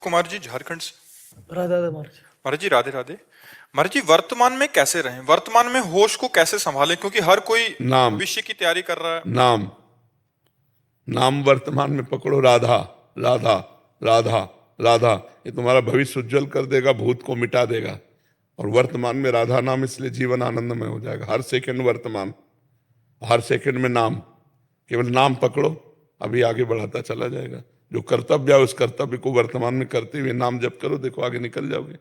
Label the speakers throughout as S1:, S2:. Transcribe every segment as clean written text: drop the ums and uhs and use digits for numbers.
S1: कुमार जी झारखंड से।
S2: राधा राधा महाराज।
S1: महाराज जी राधे राधे। महाराज जी वर्तमान में कैसे रहें, वर्तमान में होश को कैसे संभालें, क्योंकि हर कोई
S3: नाम
S1: भविष्य की तैयारी कर रहा है।
S3: नाम नाम वर्तमान में पकड़ो। राधा राधा राधा राधा, ये तुम्हारा भविष्य उज्जवल कर देगा, भूत को मिटा देगा। और वर्तमान में राधा नाम, इसलिए जीवन आनंदमय हो जाएगा। हर सेकंड वर्तमान, हर सेकंड में नाम। केवल नाम पकड़ो, अभी आगे बढ़ाता चला जाएगा। जो कर्तव्य है उस कर्तव्य को वर्तमान में करते हुए नाम जप करो, देखो आगे निकल जाओगे।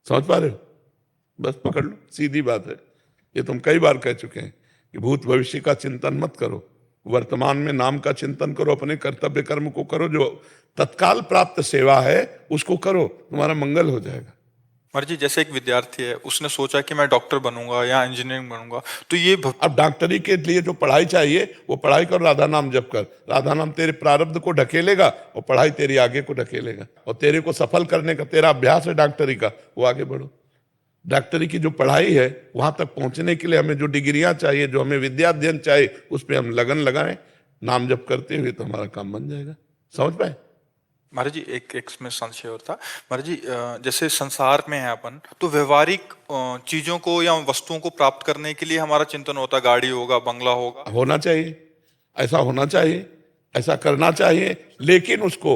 S3: समझ पा रहे हो? बस पकड़ लो, सीधी बात है। ये तुम कई बार कह चुके हैं कि भूत भविष्य का चिंतन मत करो, वर्तमान में नाम का चिंतन करो। अपने कर्तव्य कर्म को करो, जो तत्काल प्राप्त सेवा है उसको करो, तुम्हारा मंगल हो जाएगा।
S1: महाराज जी जैसे एक विद्यार्थी है, उसने सोचा कि मैं डॉक्टर बनूंगा या इंजीनियरिंग बनूंगा, तो ये
S3: अब डॉक्टरी के लिए जो पढ़ाई चाहिए वो पढ़ाई कर, राधा नाम जप कर। राधा नाम तेरे प्रारब्ध को ढकेलेगा और पढ़ाई तेरी आगे को ढकेलेगा। और तेरे को सफल करने का तेरा अभ्यास है डॉक्टरी का, वो आगे बढ़ो। डॉक्टरी की जो पढ़ाई है, वहां तक पहुंचने के लिए हमें जो डिग्रियां चाहिए, जो हमें विद्या अध्ययन चाहिए, उस पर हम लगन लगाएं नाम जप करते हुए, तो हमारा काम बन जाएगा। समझ पाए?
S1: महाराज जी एक इसमें संशय और था। महाराज जी जैसे संसार में है अपन, तो व्यवहारिक चीजों को या वस्तुओं को प्राप्त करने के लिए हमारा चिंतन होता है, गाड़ी होगा, बंगला होगा।
S3: होना चाहिए, ऐसा होना चाहिए, ऐसा करना चाहिए, लेकिन उसको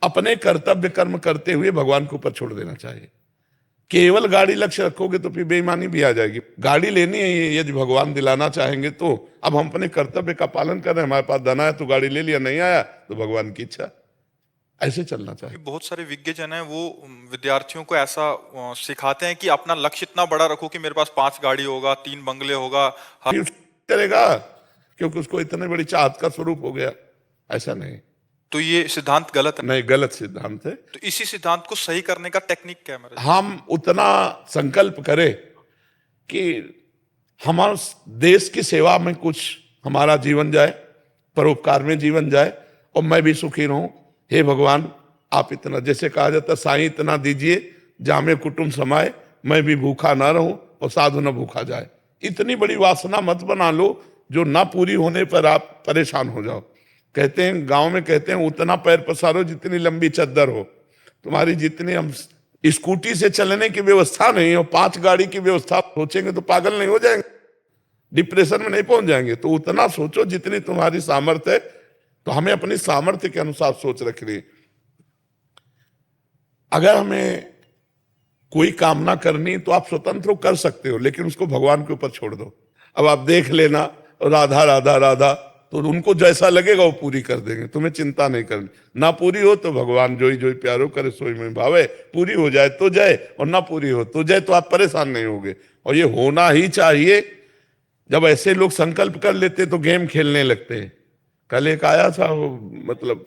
S3: अपने कर्तव्य कर्म करते हुए भगवान के ऊपर छोड़ देना चाहिए। केवल गाड़ी लक्ष्य रखोगे तो फिर बेईमानी भी आ जाएगी। गाड़ी लेनी है यदि भगवान दिलाना चाहेंगे तो। अब हम अपने कर्तव्य का पालन कर रहे हैं, हमारे पास धन आया तो गाड़ी ले लिया, नहीं आया तो भगवान की इच्छा। ऐसे चलना चाहिए।
S1: बहुत सारे विज्ञजन हैं, वो विद्यार्थियों को ऐसा सिखाते हैं कि अपना लक्ष्य इतना बड़ा रखो कि मेरे पास 5 गाड़ी होगा, 3 बंगले होगा।
S3: फिर करेगा क्योंकि उसको इतने बड़ी चाहत का स्वरूप हो गया। ऐसा नहीं,
S1: तो ये सिद्धांत गलत है।
S3: नहीं, गलत सिद्धांत है।
S1: तो इसी सिद्धांत को सही करने का टेक्निक क्या है मेरा?
S3: हम उतना संकल्प करें कि हमारे देश की सेवा में कुछ हमारा जीवन जाए, परोपकार में जीवन जाए, और मैं भी सुखी रहूं। हे भगवान, आप इतना, जैसे कहा जाता, साईं इतना दीजिए जामे कुटुंब समाए, मैं भी भूखा ना रहूं और साधु न भूखा जाए। इतनी बड़ी वासना मत बना लो जो ना पूरी होने पर आप परेशान हो जाओ। कहते हैं, गांव में कहते हैं, उतना पैर पसारो जितनी लंबी चद्दर हो। तुम्हारी जितनी, हम स्कूटी से चलने की व्यवस्था नहीं हो, 5 गाड़ी की व्यवस्था सोचेंगे तो पागल नहीं हो जाएंगे, डिप्रेशन में नहीं पहुंच जाएंगे। तो उतना सोचो जितनी तुम्हारी सामर्थ्य है। तो हमें अपनी सामर्थ्य के अनुसार सोच रखनी है। अगर हमें कोई कामना करनी तो आप स्वतंत्र कर सकते हो, लेकिन उसको भगवान के ऊपर छोड़ दो। अब आप देख लेना, राधा राधा राधा, तो उनको जैसा लगेगा वो पूरी कर देंगे, तुम्हें चिंता नहीं करनी। ना पूरी हो तो भगवान जोई जोई प्यारो करे सोई में भावे, पूरी हो जाए तो जय, और ना पूरी हो तो जय, तो आप परेशान नहीं होगे। और ये होना ही चाहिए। जब ऐसे लोग संकल्प कर लेते तो गेम खेलने लगते हैं। कल एक आया था वो, मतलब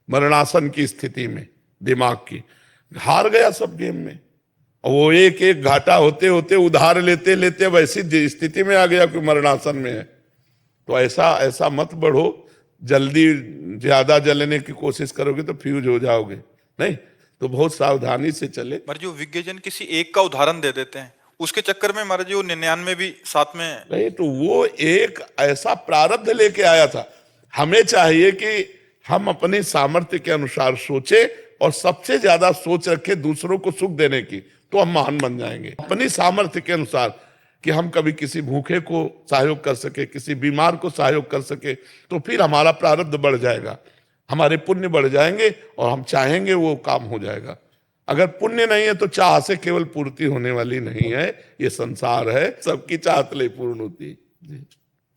S3: मरणासन की स्थिति में, दिमाग की, हार गया सब गेम में। और वो एक एक घाटा होते होते, उधार लेते लेते वैसी स्थिति में आ गया कि मरणासन में है। तो ऐसा मत बढ़ो, जल्दी ज्यादा जलने की कोशिश करोगे तो फ्यूज हो जाओगे। नहीं, तो बहुत सावधानी से चले।
S1: महाराज जो विज्ञजन किसी एक का उदाहरण दे देते हैं, उसके चक्कर में महाराज जी वो 99 भी साथ में।
S3: नहीं, तो वो एक ऐसा प्रारब्ध लेके आया था। हमें चाहिए कि हम अपनी सामर्थ्य के अनुसार सोचे और सबसे ज्यादा सोच रखे दूसरों को सुख देने की, तो हम महान बन जाएंगे। अपनी सामर्थ्य के अनुसार कि हम कभी किसी भूखे को सहयोग कर सके, किसी बीमार को सहयोग कर सके, तो फिर हमारा प्रारब्ध बढ़ जाएगा, हमारे पुण्य बढ़ जाएंगे और हम चाहेंगे वो काम हो जाएगा। अगर पुण्य नहीं है तो चाह से केवल पूर्ति होने वाली नहीं है। ये संसार है, सबकी चाहत ले पूर्ण होती है। जी।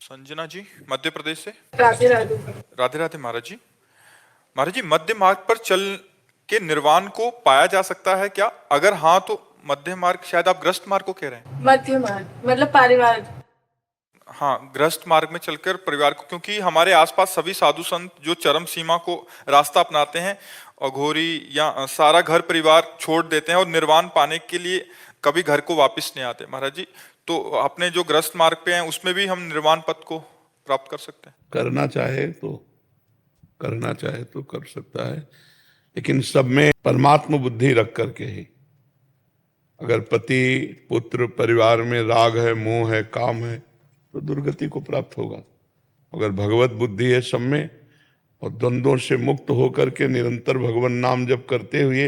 S1: संजना जी मध्य प्रदेश से।
S2: राधे राधे।
S1: राधे राधे महाराज जी। महाराज जी मध्य मार्ग पर चल के निर्वाण को पाया जा सकता है क्या? अगर हाँ तो मध्य मार्ग, शायद आप ग्रस्त मार्ग को कह रहे हैं।
S2: मध्य मार्ग मतलब पारिवारिक।
S1: हाँ, ग्रस्त मार्ग में चलकर परिवार को, क्योंकि हमारे आसपास सभी साधु संत जो चरम सीमा को रास्ता अपनाते हैं, अघोरी या सारा घर परिवार छोड़ देते हैं और निर्वाण पाने के लिए कभी घर को वापस नहीं आते। महाराज जी तो अपने जो ग्रस्त मार्ग पे हैं उसमें भी हम निर्वाण पद को प्राप्त कर सकते हैं?
S3: करना चाहे तो कर सकता है, लेकिन सब में परमात्मा बुद्धि रख करके ही। अगर पति पुत्र परिवार में राग है, मोह है, काम है, तो दुर्गति को प्राप्त होगा। अगर भगवत बुद्धि है सब में, और द्वंद्वों से मुक्त होकर के निरंतर भगवान नाम जप करते हुए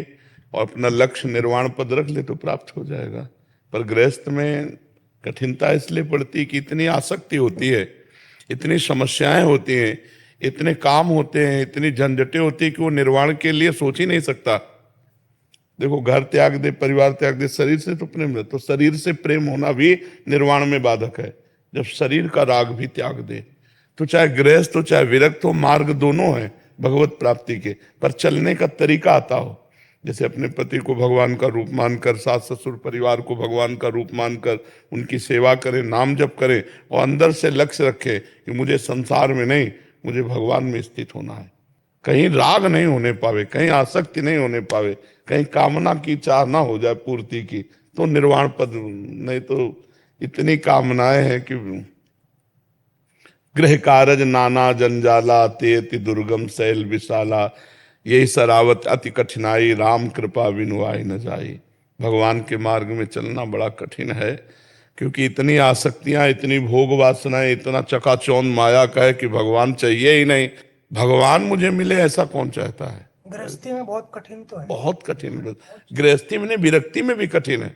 S3: और अपना लक्ष्य निर्वाण पद रख ले तो प्राप्त हो जाएगा। पर गृहस्थ में कठिनता इसलिए पड़ती कि इतनी आसक्ति होती है, इतनी समस्याएं होती हैं, इतने काम होते हैं, इतनी झंझटें होती है कि वो निर्वाण के लिए सोच ही नहीं सकता। देखो, घर त्याग दे, परिवार त्याग दे, शरीर से तो प्रेम है, तो शरीर से प्रेम होना भी निर्वाण में बाधक है। जब शरीर का राग भी त्याग दे, तो चाहे गृहस्थ हो चाहे विरक्त हो, मार्ग दोनों है भगवत प्राप्ति के, पर चलने का तरीका आता हो। जैसे अपने पति को भगवान का रूप मानकर, सास ससुर परिवार को भगवान का रूप मानकर उनकी सेवा करें, नाम जप करें और अंदर से लक्ष्य रखें कि मुझे संसार में नहीं, मुझे भगवान में स्थित होना है। कहीं राग नहीं होने पावे, कहीं आसक्ति नहीं होने पावे, कहीं कामना की चाह ना हो जाए पूर्ति की, तो निर्वाण पद। नहीं तो इतनी कामनाएं हैं कि गृह कारज नाना जंजाला, तेति दुर्गम शैल विशाला, यही सरावत अति कठिनाई, राम कृपा बिनु आइ न जाई। भगवान के मार्ग में चलना बड़ा कठिन है, क्योंकि इतनी आसक्तियां, इतनी भोग वासनाएं, इतना चकाचौंध माया का है कि भगवान चाहिए ही नहीं। भगवान मुझे मिले ऐसा कौन चाहता है?
S4: गृहस्थी में बहुत कठिन तो है,
S3: बहुत कठिन। गृहस्थी में नहीं, विरक्ति में भी कठिन है।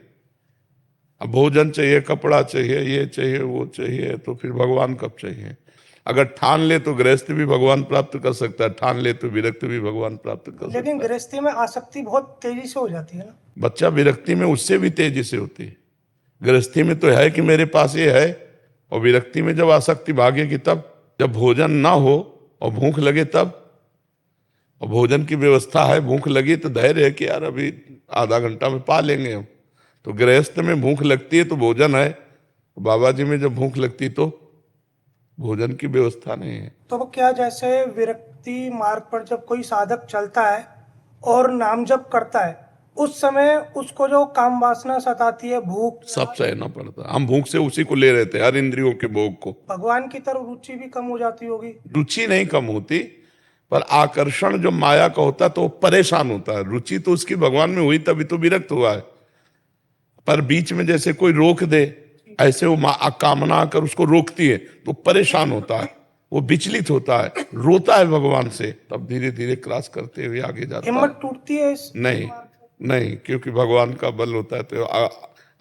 S3: अब भोजन चाहिए, कपड़ा चाहिए, ये चाहिए, वो चाहिए, तो फिर भगवान कब चाहिए? अगर ठान ले तो गृहस्थ भी भगवान प्राप्त कर सकता है, ठान ले तो विरक्त भी भगवान प्राप्त कर सकता है।
S4: लेकिन गृहस्थी में आसक्ति बहुत तेजी से हो जाती है ना।
S3: बच्चा विरक्ति में उससे भी तेजी से होती है। गृहस्थी में तो है कि मेरे पास ये है, और विरक्ति में जब आसक्ति भागेगी तब, जब भोजन ना हो और भूख लगे तब। और भोजन की व्यवस्था है, भूख लगी तो धैर्य है कि यार अभी आधा घंटा में पा लेंगे हम। तो गृहस्थ में भूख लगती है तो भोजन है, बाबा जी में जब भूख लगती तो भोजन की व्यवस्था नहीं है।
S4: तो वो क्या, जैसे विरक्ति मार्ग पर जब कोई साधक चलता है और नाम जप करता है, उस समय उसको जो काम वासना सताती है, भूख,
S3: सब सहना पड़ता है। हम भूख से उसी को ले रहे थे, हर इंद्रियों के भोग को।
S4: भगवान की तरफ रुचि भी कम हो जाती होगी।
S3: रुचि नहीं कम होती, पर आकर्षण जो माया का होता है तो वो परेशान होता है। रुचि तो उसकी भगवान में हुई तभी तो विरक्त हुआ है। पर बीच में जैसे कोई रोक दे, ऐसे वो कामना आकर उसको रोकती है तो परेशान होता है, वो विचलित होता है, रोता है भगवान से, तब धीरे धीरे क्रॉस करते हुए आगे जाता है।
S4: हिम्मत टूटती है
S3: नहीं नहीं, क्योंकि भगवान का बल होता है तो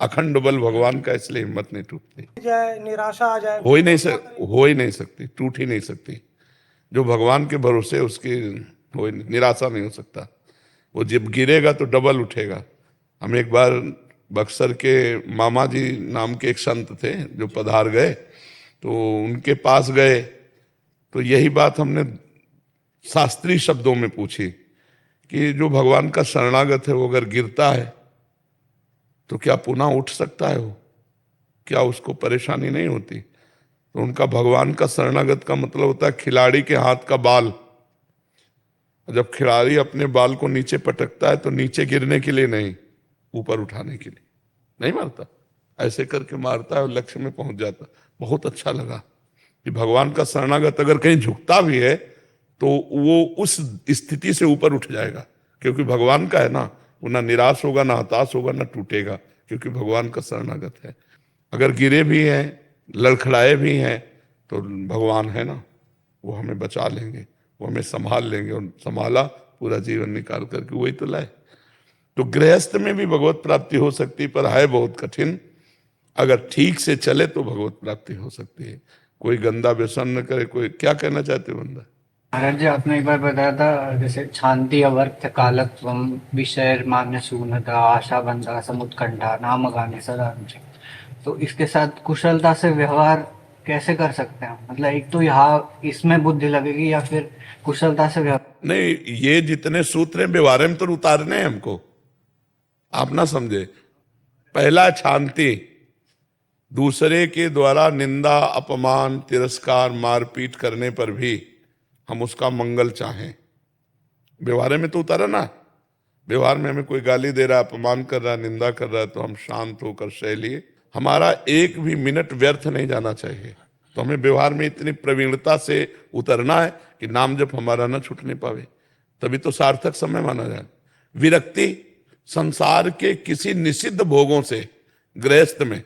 S3: अखंड बल भगवान का, इसलिए हिम्मत नहीं टूटती।
S4: जाए, निराशा आ जाए,
S3: हो ही नहीं सकती, टूट ही नहीं सकती। जो भगवान के भरोसे उसकी निराशा नहीं हो सकता। वो जब गिरेगा तो डबल उठेगा। हम एक बार बक्सर के मामा जी नाम के एक संत थे जो पधार गए, तो उनके पास गए तो यही बात हमने शास्त्रीय शब्दों में पूछी कि जो भगवान का शरणागत है वो अगर गिरता है तो क्या पुनः उठ सकता है? वो क्या उसको परेशानी नहीं होती? तो उनका भगवान का शरणागत का मतलब होता है खिलाड़ी के हाथ का बाल। जब खिलाड़ी अपने बाल को नीचे पटकता है तो नीचे गिरने के लिए नहीं, ऊपर उठाने के लिए। नहीं मारता, ऐसे करके मारता है और लक्ष्य में पहुंच जाता। बहुत अच्छा लगा कि भगवान का शरणागत अगर कहीं झुकता भी है तो वो उस स्थिति से ऊपर उठ जाएगा, क्योंकि भगवान का है ना। वो ना निराश होगा, ना हताश होगा, ना टूटेगा, क्योंकि भगवान का शरणागत है। अगर गिरे भी हैं, लड़खड़ाए भी हैं, तो भगवान है ना, वो हमें बचा लेंगे, वो हमें संभाल लेंगे, और संभाला पूरा जीवन निकाल करके वही तो लाए। तो गृहस्थ में भी भगवत प्राप्ति हो सकती, पर है बहुत कठिन। अगर ठीक से चले तो भगवत प्राप्ति हो सकती है। कोई गंदा व्यसन न करे। कोई क्या कहना चाहते हो बंदा?
S5: महाराज जी, आपने एक बार बताया था जैसे शांति अवर्थ कालत्वम विषय मान्य शून्यता आशा बंधा समुत्कंठा नाम गाने सदा रुचि। तो इसके साथ कुशलता से व्यवहार कैसे कर सकते हैं? मतलब एक तो यहाँ इसमें बुद्धि लगेगी, या फिर कुशलता से व्यवहार?
S3: नहीं, ये जितने सूत्र हैं व्यवहार में तो उतारने हैं हमको, आप ना समझे। पहला शांति, दूसरे के द्वारा निंदा अपमान तिरस्कार मारपीट करने पर भी हम उसका मंगल चाहें। व्यवहार में तो उतारा ना। व्यवहार में हमें कोई गाली दे रहा है, अपमान कर रहा है, निंदा कर रहा है, तो हम शांत होकर सह लिए। हमारा एक भी मिनट व्यर्थ नहीं जाना चाहिए। तो हमें व्यवहार में इतनी प्रवीणता से उतरना है कि नाम जब हमारा न छूटने पावे, तभी तो सार्थक समय माना जाए। विरक्ति, संसार के किसी निषिद्ध भोगों से, गृहस्थ में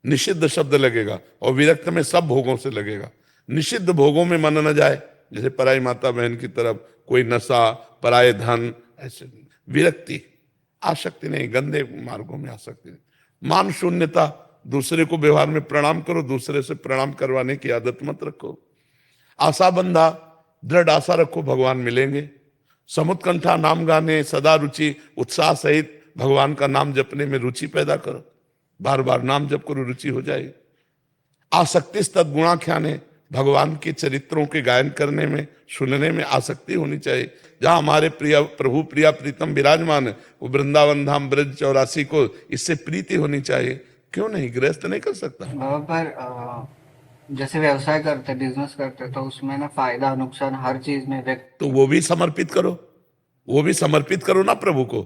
S3: निषिद्ध शब्द लगेगा और विरक्त में सब भोगों से लगेगा। निषिद्ध भोगों में मन न जाए, जैसे पराई माता बहन की तरफ, कोई नशा, पराये धन, ऐसे विरक्ति, आसक्ति नहीं, गंदे मार्गों में आसक्ति नहीं, मान शून्यता, दूसरे को व्यवहार में प्रणाम करो, दूसरे से प्रणाम करवाने की आदत मत रखो, आशा बंधा, दृढ़ आशा रखो भगवान मिलेंगे, समुत्कंठा, नाम गाने, सदा रुचि, उत्साह सहित भगवान का नाम जपने में रुचि पैदा करो, बार बार नाम जप करो, रुचि हो जाएगी। आसक्ति तद्गुणाख्याने, भगवान के चरित्रों के गायन करने में, सुनने में आसक्ति होनी चाहिए। जहां हमारे प्रिय प्रभु प्रिया प्रीतम विराजमान है, वो वृंदावन धाम ब्रज 84 को, इससे प्रीति होनी चाहिए। क्यों नहीं, गृहस्थ नहीं कर सकता?
S5: बाबा पर जैसे व्यवसाय करते, बिजनेस करते, तो उसमें ना फायदा नुकसान हर चीज में व्यक्त,
S3: तो वो भी समर्पित करो, वो भी समर्पित करो ना प्रभु को।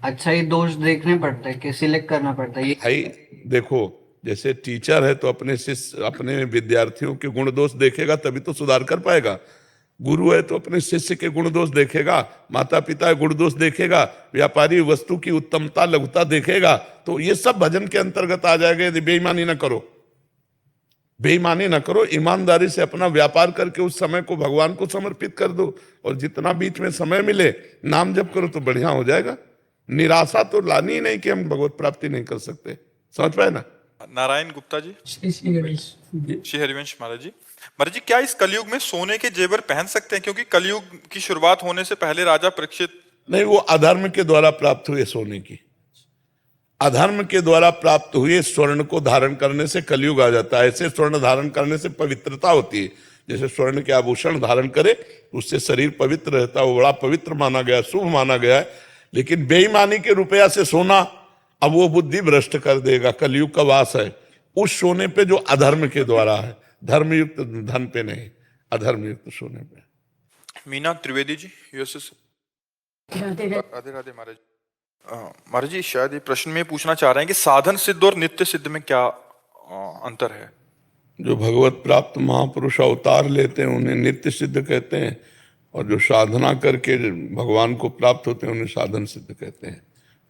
S5: अच्छा ये दोष देखने पड़ते हैं कि सिलेक्ट करना पड़ता है ये।
S3: भाई देखो, जैसे टीचर है तो अपने शिष्य, अपने विद्यार्थियों के गुण दोष देखेगा तभी तो सुधार कर पाएगा। गुरु है तो अपने शिष्य के गुण दोष देखेगा, माता पिता गुण दोष देखेगा, व्यापारी वस्तु की उत्तमता लघुता देखेगा, तो ये सब भजन के अंतर्गत आ जाएगा। यदि बेईमानी ना करो, बेईमानी ना करो, ईमानदारी से अपना व्यापार करके उस समय को भगवान को समर्पित कर दो, और जितना बीच में समय मिले नाम जप करो तो बढ़िया हो जाएगा। निराशा तो लानी ही नहीं कि हम भगवत प्राप्ति नहीं कर सकते, समझ पाए ना?
S1: नारायण गुप्ता जी।
S6: श्री गणेश।
S1: श्री हरिवंश महाराज जी। महाराज जी, क्या इस कलयुग में सोने के जेवर पहन सकते हैं? क्योंकि कलयुग की शुरुआत होने से पहले राजा परीक्षित,
S3: नहीं, वो अधर्म के द्वारा प्राप्त हुए सोने की, अधर्म के द्वारा प्राप्त हुए स्वर्ण को धारण करने से कलयुग आ जाता है। ऐसे स्वर्ण धारण करने से पवित्रता होती है। जैसे स्वर्ण के आभूषण धारण करे उससे शरीर पवित्र रहता है, वो बड़ा पवित्र माना गया, शुभ माना गया है। लेकिन बेईमानी के रुपया से सोना, अब वो बुद्धि भ्रष्ट कर देगा। कलयुग का वास है उस सोने पे जो अधर्म के द्वारा है, धर्मयुक्त धन पे नहीं, अधर्मयुक्त सोने पे।
S1: मीना त्रिवेदी जी, यूएसए से।
S6: राधे राधे।
S1: राधे राधे महाराज। महाराज जी, शायद ये प्रश्न में पूछना चाह रहे हैं कि साधन सिद्ध और नित्य सिद्ध में क्या अंतर है?
S3: जो भगवत प्राप्त महापुरुष अवतार लेते हैं उन्हें नित्य सिद्ध कहते हैं, और जो साधना करके भगवान को प्राप्त होते हैं उन्हें साधन सिद्ध कहते हैं।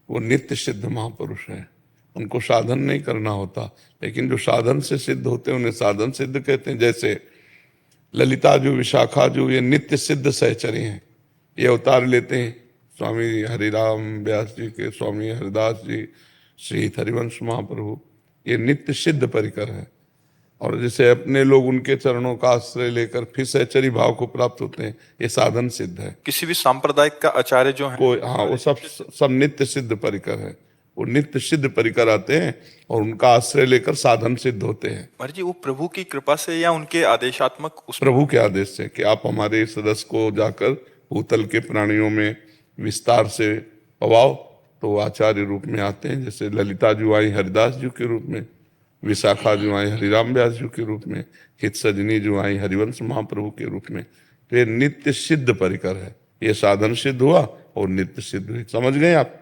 S3: वो नित्य सिद्ध महापुरुष है, उनको साधन नहीं करना होता। लेकिन जो साधन से सिद्ध होते हैं उन्हें साधन सिद्ध कहते हैं। जैसे ललिता जो, विशाखा जो, ये नित्य सिद्ध सहचरी हैं, ये अवतार लेते हैं स्वामी हरिराम व्यास जी के, स्वामी हरिदास जी, श्री हरिवंश महाप्रभु, ये नित्य सिद्ध परिकर है। और जैसे अपने लोग उनके चरणों का आश्रय लेकर फिर सहचरी भाव को प्राप्त होते हैं, ये साधन सिद्ध है।
S1: किसी भी सांप्रदायिक का आचार्य जो है,
S3: कोई, हाँ, वो सब नित्य सिद्ध परिकर है। वो नित्य सिद्ध परिकर आते हैं और उनका आश्रय लेकर साधन सिद्ध होते हैं।
S1: महाराज जी, वो प्रभु की कृपा से या उनके आदेशात्मक उस
S3: प्रभु के आदेश से कि आप हमारे इस सदस्य को जाकर भूतल के प्राणियों में विस्तार से पवाओ, तो वो आचार्य रूप में आते हैं। जैसे ललिता जी आई हरिदास जी के रूप में, विशाखा जो आई हरिराम व्यास जी के रूप में, हित सजनी जो आई हरिवंश महाप्रभु के रूप में। तो ये नित्य सिद्ध परिकर है। ये साधन सिद्ध हुआ और नित्य सिद्ध हुई। समझ गए आप?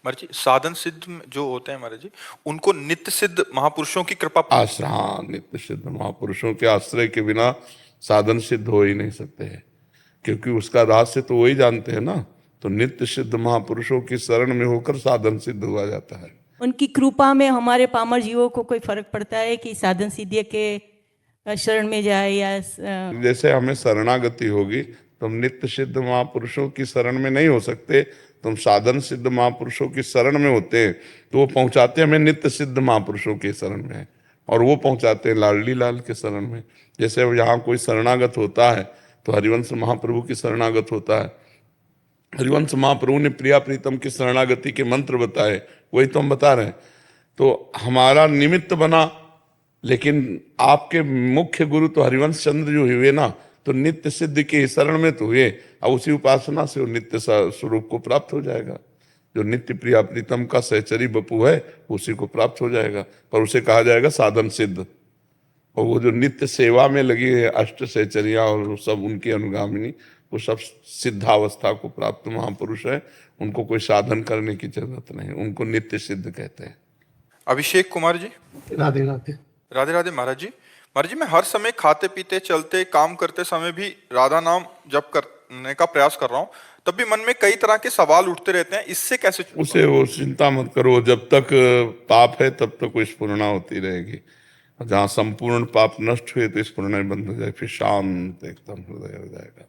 S1: महाराज जी, साधन सिद्ध जो होते हैं महाराज जी, उनको नित्य सिद्ध महापुरुषों की कृपा,
S3: आश्रय, हाँ, नित्य सिद्ध महापुरुषों के आश्रय के बिना साधन सिद्ध हो ही नहीं सकते हैं, क्योंकि उसका रहस्य तो वही जानते हैं ना। तो नित्य सिद्ध महापुरुषों की शरण में होकर साधन सिद्ध हुआ जाता है।
S6: उनकी कृपा में हमारे पामर जीवों को कोई फर्क पड़ता है कि साधन सीधे के शरण में जाए या
S3: जैसे हमें शरणागति होगी तो हम नित्य सिद्ध महापुरुषों की शरण में नहीं हो सकते, तुम साधन सिद्ध महापुरुषों की शरण में होते हैं तो वो पहुंचाते हमें नित्य सिद्ध महापुरुषों के शरण में, और वो पहुंचाते हैं लाडली लाल के शरण में। जैसे यहाँ कोई शरणागत होता है तो हरिवंश महाप्रभु की शरणागत होता है। हरिवंश महाप्रभु ने प्रिया प्रीतम की शरणागति के मंत्र बताए, वही तो हम बता रहे हैं। तो हमारा निमित्त बना, लेकिन आपके मुख्य गुरु तो हरिवंश चंद्र जो हुए ना, तो नित्य सिद्ध के शरण में तो हुए, और उसी उपासना से वो नित्य स्वरूप को प्राप्त हो जाएगा। जो नित्य प्रिया प्रीतम का सहचरी बपू है उसी को प्राप्त हो जाएगा, पर उसे कहा जाएगा साधन सिद्ध। और वो जो नित्य सेवा में लगी है अष्ट सहचरियाँ और सब उनकी अनुगामिनी, वो सब सिद्धावस्था को प्राप्त महापुरुष है, उनको कोई साधन करने की जरूरत नहीं, उनको नित्य सिद्ध कहते हैं।
S1: अभिषेक कुमार जी।
S7: राधे राधे।
S1: राधे राधे महाराज जी। महाराज जी, मैं हर समय खाते पीते चलते काम करते समय भी राधा नाम जप करने का प्रयास कर रहा हूँ, तब भी मन में कई तरह के सवाल उठते रहते हैं, इससे कैसे
S3: उसे वो चिंता मत करो, जब तक पाप है तब तक कोई स्फुरना होती रहेगी। जहां संपूर्ण पाप नष्ट हुए तो स्फुरणाएं बंद हो जाए, फिर शांत एकदम हृदय हो जाएगा।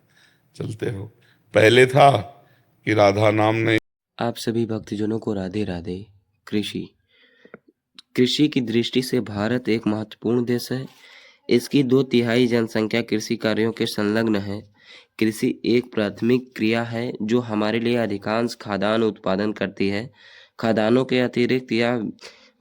S3: चलते रहो। पहले था कि राधा नाम ने
S7: आप सभी भक्तजनों को राधे राधे। कृषि कृषि की दृष्टि से भारत एक महत्वपूर्ण देश है। इसकी 2/3 जनसंख्या कृषि कार्यों के संलग्न है। कृषि एक प्राथमिक क्रिया है जो हमारे लिए अधिकांश खाद्यान्न उत्पादन करती है। खाद्यान्नों के अतिरिक्त यह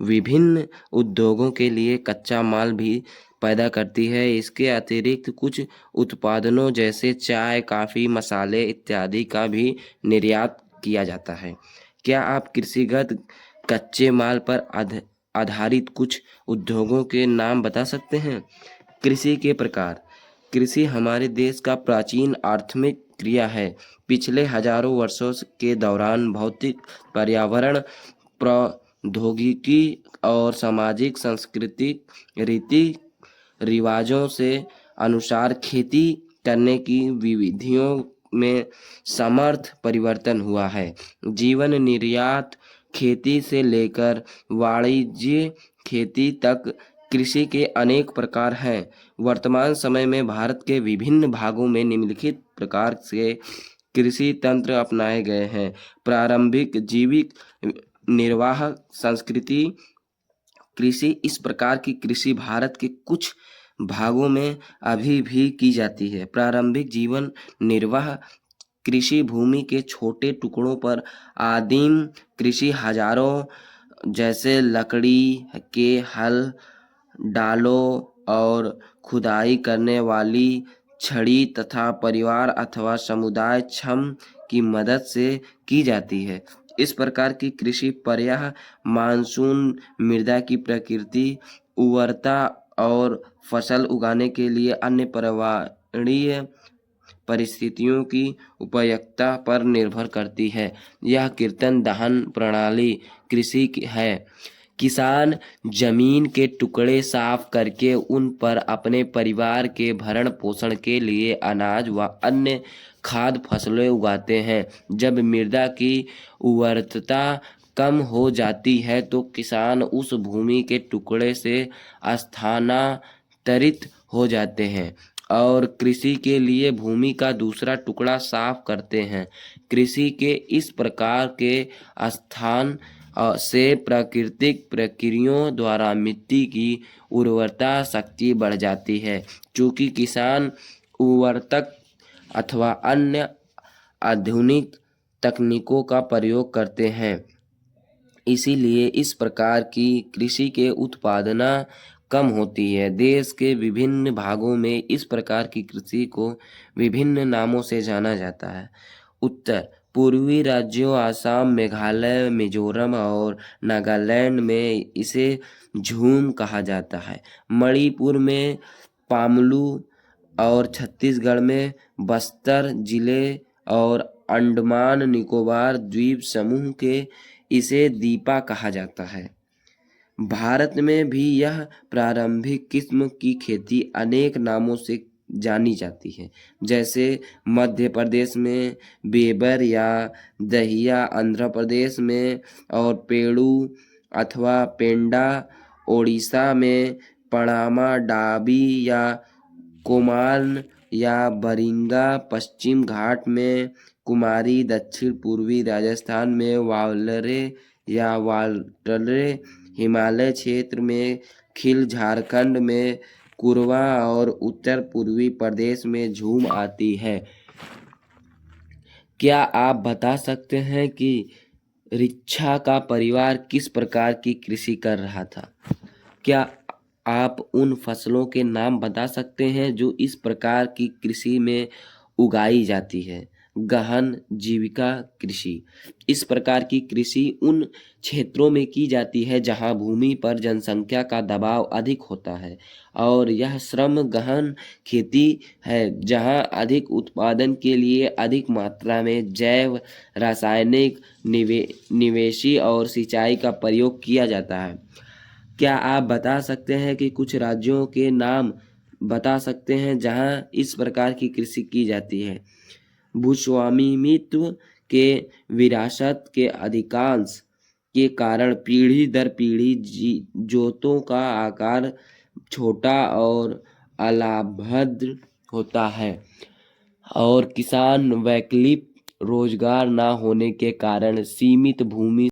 S7: विभिन्न उद्योगों के लिए कच्चा माल भी पैदा करती है। इसके अतिरिक्त कुछ उत्पादनों जैसे चाय, कॉफी, मसाले इत्यादि का भी निर्यात किया जाता है। क्या आप कृषिगत कच्चे माल पर आधारित कुछ उद्योगों के नाम बता सकते हैं? कृषि के प्रकार। कृषि हमारे देश का प्राचीन आर्थिक क्रिया है। पिछले हजारों वर्षों के दौरान भौतिक, पर्यावरण, प्रौद्योगिकी और सामाजिक सांस्कृतिक रीति रिवाजों से अनुसार खेती करने की विधियों में समर्थ परिवर्तन हुआ है। जीवन निर्यात खेती से लेकर वाणिज्य खेती तक कृषि के अनेक प्रकार हैं। वर्तमान समय में भारत के विभिन्न भागों में निम्नलिखित प्रकार से कृषि तंत्र अपनाए गए हैं। प्रारंभिक जीविक निर्वाह संस्कृति कृषि। इस प्रकार की कृषि भारत के कुछ भागों में अभी भी की जाती है। प्रारंभिक जीवन निर्वाह कृषि भूमि के छोटे टुकड़ों पर आदिम कृषि हजारों जैसे लकड़ी के हल, डालों और खुदाई करने वाली छड़ी तथा परिवार अथवा समुदाय क्षम की मदद से की जाती है। इस प्रकार की कृषि प्रायः मानसून, मृदा की प्रकृति, उर्वरता और फसल उगाने के लिए अन्य पर्यावरणीय परिस्थितियों की उपयुक्तता पर निर्भर करती है। यह कीर्तन दहन प्रणाली कृषि है। किसान जमीन के टुकड़े साफ करके उन पर अपने परिवार के भरण पोषण के लिए अनाज व अन्य खाद्य फसलें उगाते हैं। जब मृदा की उर्वरता कम हो जाती है तो किसान उस भूमि के टुकड़े से स्थानांतरित हो जाते हैं और कृषि के लिए भूमि का दूसरा टुकड़ा साफ करते हैं। कृषि के इस प्रकार के स्थान से प्राकृतिक प्रक्रियाओं द्वारा मिट्टी की उर्वरता शक्ति बढ़ जाती है। चूंकि किसान उर्वरक अथवा अन्य आधुनिक तकनीकों का प्रयोग करते हैं, इसीलिए इस प्रकार की कृषि के उत्पादन कम होती है। देश के विभिन्न भागों में इस प्रकार की कृषि को विभिन्न नामों से जाना जाता है। उत्तर पूर्वी राज्यों आसाम, मेघालय, मिजोरम और नागालैंड में इसे झूम कहा जाता है। मणिपुर में पामलू और छत्तीसगढ़ में बस्तर जिले और अंडमान निकोबार द्वीप समूह के इसे दीपा कहा जाता है। भारत में भी यह प्रारंभिक किस्म की खेती अनेक नामों से जानी जाती है, जैसे मध्य प्रदेश में बेबर या दहिया, आंध्र प्रदेश में और पेड़ू अथवा पेंडा, ओडिशा में पनामा डाबी या कोमान या बरिंगा, पश्चिम घाट में कुमारी, दक्षिण पूर्वी राजस्थान में वालरे या वाल्टरे, हिमालय क्षेत्र में खिल, झारखंड में कुरवा और उत्तर पूर्वी प्रदेश में झूम आती है। क्या आप बता सकते हैं कि रिक्शा का परिवार किस प्रकार की कृषि कर रहा था? क्या आप उन फसलों के नाम बता सकते हैं जो इस प्रकार की कृषि में उगाई जाती है? गहन जीविका कृषि। इस प्रकार की कृषि उन क्षेत्रों में की जाती है जहां भूमि पर जनसंख्या का दबाव अधिक होता है और यह श्रम गहन खेती है जहां अधिक उत्पादन के लिए अधिक मात्रा में जैव, रासायनिक, निवेशी और सिंचाई का प्रयोग किया जाता है। क्या आप बता सकते हैं कि कुछ राज्यों के नाम बता सकते हैं जहां इस प्रकार की कृषि की जाती है? भूस्वामित्व के विरासत के अधिकांश के कारण पीढ़ी दर पीढ़ी जोतों का आकार छोटा और अलाभद्र होता है और किसान वैकल्पिक रोजगार न होने के कारण सीमित भूमि